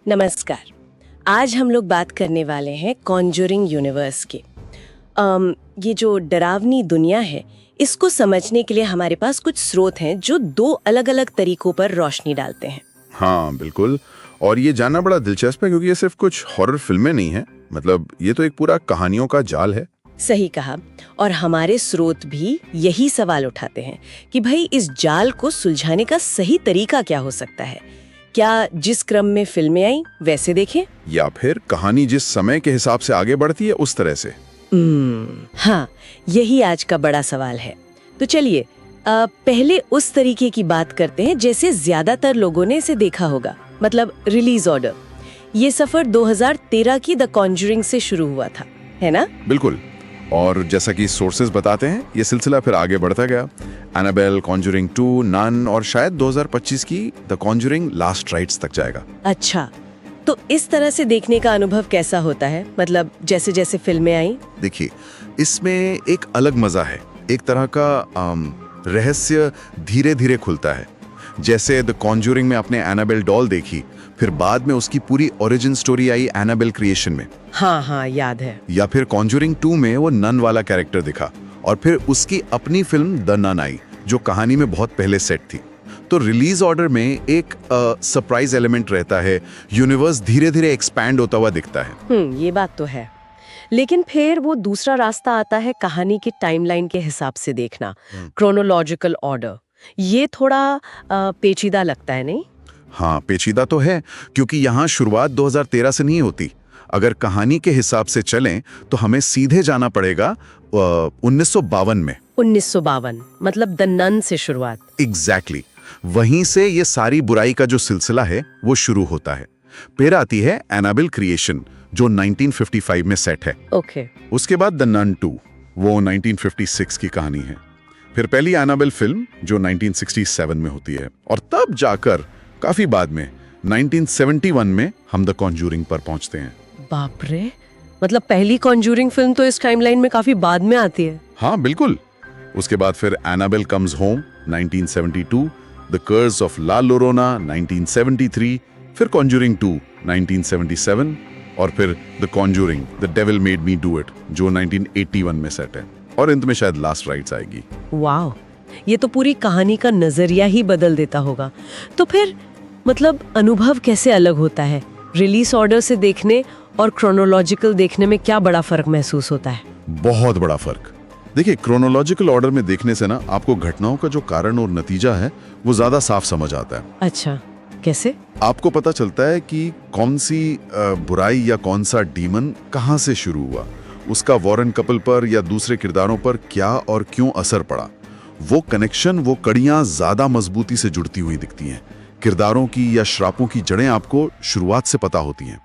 नमस्कार। आज हम लोग बात करने वाले हैं कॉन्जरिंग यूनिवर्स की। ये जो डरावनी दुनिया है, इसको समझने के लिए हमारे पास कुछ स्रोत हैं जो दो अलग-अलग तरीकों पर रोशनी डालते हैं। हाँ बिल्कुल। और ये जानना बड़ा दिलचस्प है क्योंकि ये सिर्फ कुछ हॉरर फिल्में नहीं हैं, मतलब ये तो एक पूरा कहानियों का जाल है। सही कहा। और हमारे स्रोत भी यही सवाल उठाते हैं कि भाई इस जाल को सुलझाने का सही तरीका क्या हो सकता है। क्या जिस क्रम में फिल्में आई वैसे देखें, या फिर कहानी जिस समय के हिसाब से आगे बढ़ती है उस तरह से। हाँ, यही आज का बड़ा सवाल है। तो चलिए पहले उस तरीके की बात करते हैं जैसे ज्यादातर लोगों ने इसे देखा होगा, मतलब रिलीज ऑर्डर। ये सफर 2013 की द कॉन्जरिंग से शुरू हुआ था, है ना? बिल्कुल। और जैसा कि सोर्सेज बताते हैं, ये सिलसिला फिर आगे बढ़ता गया। एनाबेल, कॉन्जरिंग 2, नन और शायद 2025 की द कॉन्जरिंग लास्ट राइट्स तक जाएगा। अच्छा, तो इस तरह से देखने का अनुभव कैसा होता है, मतलब जैसे जैसे फिल्में आई? देखिए, इसमें एक अलग मजा है। एक तरह का रहस्य धीरे धीरे खुलता है। जैसे द कॉन्जरिंग में आपने एनाबेल डॉल देखी, फिर बाद में उसकी पूरी ओरिजिन स्टोरी आई एनाबेल क्रिएशन में। हाँ, याद है। या फिर कॉन्जरिंग 2 में वो नन वाला कैरेक्टर दिखा और फिर उसकी अपनी फिल्म द नन आई जो कहानी में बहुत पहले सेट थी। तो रिलीज ऑर्डर में एक सरप्राइज एलिमेंट रहता है, यूनिवर्स धीरे धीरे एक्सपैंड होता हुआ दिखता है। ये बात तो है। लेकिन फिर वो दूसरा रास्ता आता है कहानी की टाइमलाइन के हिसाब से देखना, क्रोनोलॉजिकल ऑर्डर। ये थोड़ा पेचीदा लगता है, नहीं? हाँ, पेचीदा तो है क्योंकि यहाँ शुरुआत 2013 से नहीं होती। अगर कहानी के हिसाब से चलें तो हमें सीधे जाना पड़ेगा 1952 में। 1952 मतलब द नन से शुरुआत। एग्जैक्टली। वहीं से ये सारी बुराई का जो सिलसिला है वो शुरू होता है। फिर आती है एनाबेल क्रिएशन जो 1955 में सेट है। ओके। उसके बाद द नन 2, वो 1956 की कहानी है। फिर पहली एनाबेल फिल्म जो 1967 में होती है और तब जाकर काफी बाद में 1971 में हम द कॉन्जूरिंग पर पहुंचते हैं। बाप रे, मतलब पहली कॉन्जूरिंग फिल्म तो इस टाइमलाइन में काफी बाद में आती है। हाँ बिल्कुल। उसके बाद फिर Annabelle comes home 1972, the curse of La Llorona 1973, फिर कॉन्जूरिंग 2 1977 और फिर the Conjuring the devil made me do it जो 1981 में सेट है और अंत में शायद लास्ट राइट्स आएगी। वाह, ये तो पूरी कहानी का नजरिया ही बदल देता होगा। तो फिर मतलब अनुभव कैसे अलग होता है? रिलीज ऑर्डर से देखने और क्रोनोलॉजिकल देखने में क्या बड़ा फर्क महसूस होता है? बहुत बड़ा फर्क। देखिए, क्रोनोलॉजिकल ऑर्डर में देखने से ना आपको घटनाओं का जो कारण और नतीजा है वो ज्यादा साफ समझ आता है। अच्छा, कैसे? आपको पता चलता है कि कौन सी बुराई या कौन सा डीमन कहाँ से शुरू हुआ, उसका वॉरेन कपल पर या दूसरे किरदारों पर क्या और क्यों असर पड़ा। वो कनेक्शन, वो कड़ियां ज्यादा मजबूती से जुड़ती हुई दिखती हैं। किरदारों की या श्रापों की जड़ें आपको शुरुआत से पता होती हैं।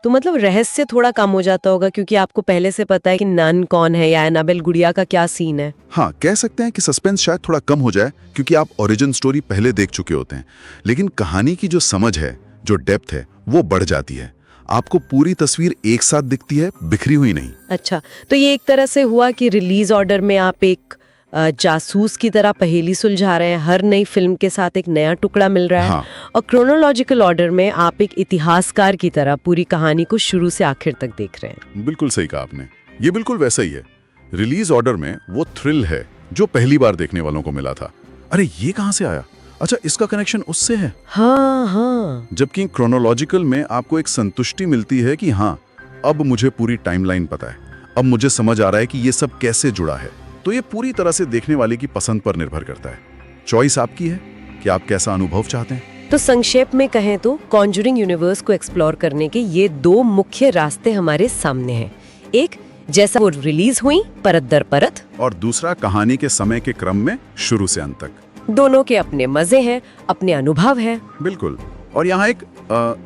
तो मतलब रहस्य थोड़ा कम हो जाता होगा क्योंकि आपको पहले से पता है कि नन कौन है या एनाबेल गुड़िया का क्या सीन है। हाँ, कह सकते हैं कि सस्पेंस शायद थोड़ा कम हो जाए क्योंकि आप ओरिजिन स्टोरी पहले देख चुके होते हैं, लेकिन कहानी की जो समझ है, जो डेप्थ है, वो बढ़ जाती है। आपको पूरी तस्वीर एक साथ दिखती है, बिखरी हुई नहीं। अच्छा, तो ये एक तरह से हुआ कि रिलीज ऑर्डर में आप एक जासूस की तरह पहेली सुलझा रहे हैं, हर नई फिल्म के साथ एक नया टुकड़ा मिल रहा है। हाँ। और क्रोनोलॉजिकल ऑर्डर में आप एक इतिहासकार की तरह पूरी कहानी को शुरू से आखिर तक देख रहे हैं। बिल्कुल सही कहा आपने। ये बिल्कुल वैसा ही है। रिलीज ऑर्डर में वो थ्रिल है जो पहली बार देखने वालों को मिला था। अरे ये कहां से आया, अच्छा इसका कनेक्शन उससे है। हाँ। जबकि क्रोनोलॉजिकल में आपको एक संतुष्टि मिलती है कि हाँ, अब मुझे पूरी टाइमलाइन पता है, अब मुझे समझ आ रहा है कि ये सब कैसे जुड़ा है। तो ये पूरी तरह से देखने वाले की पसंद पर निर्भर करता है। चॉइस आपकी है कि आप कैसा अनुभव चाहते हैं। तो संक्षेप में कहें तो कॉन्जरिंग यूनिवर्स को एक्सप्लोर करने के ये दो मुख्य रास्ते हमारे सामने हैं। एक जैसा वो रिलीज हुई परत दर परत, और दूसरा कहानी के समय के क्रम में शुरू से अंत तक। दोनों के अपने मजे हैं, अपने अनुभव हैं। बिल्कुल। और यहाँ एक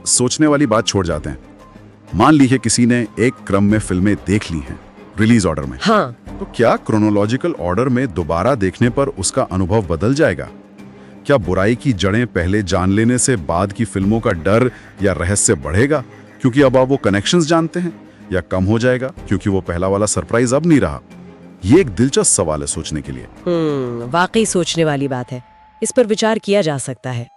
सोचने वाली बात छोड़ जाते हैं। मान लीजिए किसी ने एक क्रम में फिल्में देख ली हैं रिलीज ऑर्डर में। हाँ। तो क्या क्रोनोलॉजिकल ऑर्डर में दोबारा देखने पर उसका अनुभव बदल जाएगा? क्या बुराई की जड़ें पहले जान लेने से बाद की फिल्मों का डर या रहस्य बढ़ेगा क्योंकि अब आप वो कनेक्शंस जानते हैं, या कम हो जाएगा क्योंकि वो पहला वाला सरप्राइज अब नहीं रहा? ये एक दिलचस्प सवाल है सोचने के लिए। वाकई सोचने वाली बात है। इस पर विचार किया जा सकता है।